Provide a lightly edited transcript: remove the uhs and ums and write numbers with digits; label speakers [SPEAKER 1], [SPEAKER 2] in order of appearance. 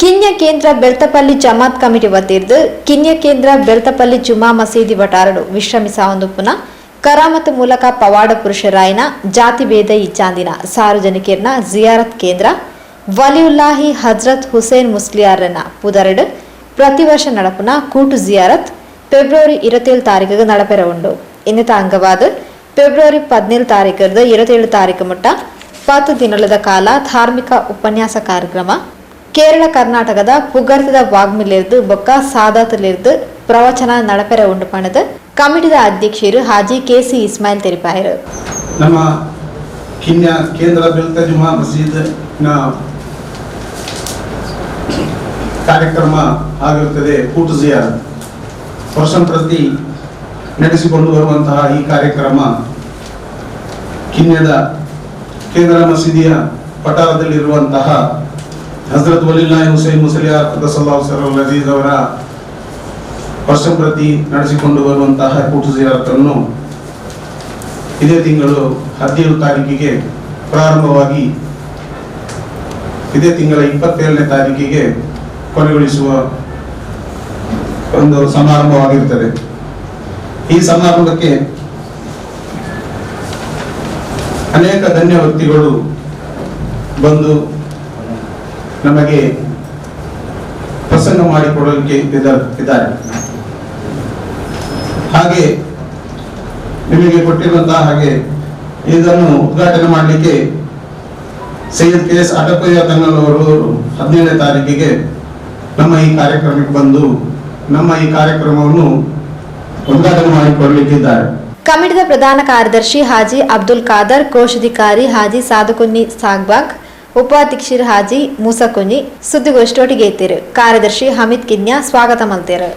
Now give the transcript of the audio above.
[SPEAKER 1] ಕಿನ್ಯ ಕೇಂದ್ರ ಬೆಳ್ತಪಲ್ಲಿ ಜಮಾತ್ ಕಮಿಟಿ ವತಿರ್ದು ಕಿನ್ಯ ಕೇಂದ್ರ ಬೆಳ್ತಪಲ್ಲಿ ಜುಮಾ ಮಸೀದಿ ವಟಾರಡು ವಿಶ್ರಮಿಸಾವೊಂದುಪ್ಪುನ ಕರಾಮತ್ ಮೂಲಕ ಪವಾಡ ಪುರುಷರಾಯನ ಜಾತಿ ಭೇದ ಇಚ್ಚಾಂದಿನ ಸಾರ್ವಜನಿಕರನ ಜಿಯಾರತ್ ಕೇಂದ್ರ ವಲಿಯುಲ್ಲಾಹಿ ಹಜ್ರತ್ ಹುಸೇನ್ ಮುಸ್ಲಿಯಾರನ ಪುದರಡು ಪ್ರತಿ ವರ್ಷ ನಡಪುನ ಕೂಟು ಜಿಯಾರತ್ ಫೆಬ್ರವರಿ 27 ತಾರೀಕಿಗೆ ನಡಪೆರ ಉಂಡು. ಇನ್ನಿತ ಅಂಗವಾದ ಫೆಬ್ರವರಿ 17 ತಾರೀಕಿಂದ 27 ತಾರೀಕು ಮುಟ್ಟ 10 ದಿನಗಳ ಕಾಲ ಧಾರ್ಮಿಕ ಉಪನ್ಯಾಸ ಕಾರ್ಯಕ್ರಮ ಕೇರಳ ಕರ್ನಾಟಕದ ಪುಗರ್ತದ ವಾಗ್ಮಿಲಿರ್ದು ಬೊಕ್ಕ ಸಾದಾತಲಿರ್ದು ಪ್ರವಚನ ನಡಪೆರ ಉಂಡು ಪಣದ ಕಮಿಟಿದ ಅಧ್ಯಕ್ಷರು ಹಾಜಿ ಕೆಸಿ ಇಸ್ಮಾಯಿಲ್ ತೆರಿಪಾಯರು.
[SPEAKER 2] ನಮ್ಮ ಕಿನ್ಯ ಕೇಂದ್ರ ಬೆಳ್ತ ಜುಮಾ ಮಸೀದ್ ನ ಕಾರ್ಯಕ್ರಮ ಆಗಿರುತ್ತದೆ. ಕೂಟು ಜಿಯಾರತ್ ವರ್ಷ ಪ್ರತಿ ನಡೆಸಿಕೊಂಡು ಬರುವಂತಹ ಈ ಕಾರ್ಯಕ್ರಮ ಕಿನ್ಯದ ಕೇಂದ್ರ ಮಸೀದಿಯ ಪಟಾರದಲ್ಲಿರುವಂತಹ ಹಜರತ್ ವಲಿಯುಲ್ಲಾಹಿ ಹುಸೇನ್ ಮುಸ್ಲಿಯಾರ್ क़द्दसल्लाहु ಅಜೀಜ್ ಅವರ ವರ್ಷ ಪ್ರತಿ ನಡೆಸಿಕೊಂಡು ಬರುವಂತಹ ಕೂಟು ಜಿಯಾರತನ್ನು ಇದೇ ತಿಂಗಳು 17 ತಾರೀಕಿಗೆ ಪ್ರಾರಂಭವಾಗಿ ಇದೇ ತಿಂಗಳ 27ನೇ ತಾರೀಕಿಗೆ ಕೊನೆಗೊಳಿಸುವ ಒಂದು ಸಮಾರಂಭವಾಗಿರುತ್ತದೆ. ಈ ಸಮಾರಂಭಕ್ಕೆ ಅನೇಕ ಧನ್ಯ ವ್ಯಕ್ತಿಗಳು ಬಂದು ನಮಗೆ ಪ್ರಸಂಗ ಮಾಡಿಕೊಡಲಿಕ್ಕೆ ಇದ್ದಾರೆ. ಹಾಗೆ ನಿಮಗೆ ಕೊಟ್ಟಿರುವಂತಹ ಹಾಗೆ ಇದನ್ನು ಉದ್ಘಾಟನೆ ಮಾಡಲಿಕ್ಕೆ ಸೈಯದ್ ಕೆ ಎಸ್ ಅಡಪಯ್ಯ ತಂಗಲವರು 17ನೇ ತಾರೀಕಿಗೆ ನಮ್ಮ ಈ ಕಾರ್ಯಕ್ರಮಕ್ಕೆ ಬಂದು ನಮ್ಮ ಈ ಕಾರ್ಯಕ್ರಮವನ್ನು ಉದ್ಘಾಟನೆ ಮಾಡಿಕೊಡಲಿಕ್ಕಿದ್ದಾರೆ.
[SPEAKER 1] ಕಮಿಟಿದ ಪ್ರಧಾನ ಕಾರ್ಯದರ್ಶಿ ಹಾಜಿ ಅಬ್ದುಲ್ ಖಾದರ್, ಕೋಶಾಧಿಕಾರಿ ಹಾಜಿ ಸಾದುಕುನ್ನಿ ಸಾಗ್ಬಾಗ್, ಉಪಾಧ್ಯಕ್ಷರು ಹಾಜಿ ಮೂಸಕುನ್ನಿ ಸುದ್ದಿಗೋಷ್ಠಿಯೊಟ್ಟಿಗೆ ಇದ್ದರು. ಕಾರ್ಯದರ್ಶಿ ಹಮೀದ್ ಕಿನ್ಯಾ ಸ್ವಾಗತ ಮಲ್ತೇರು.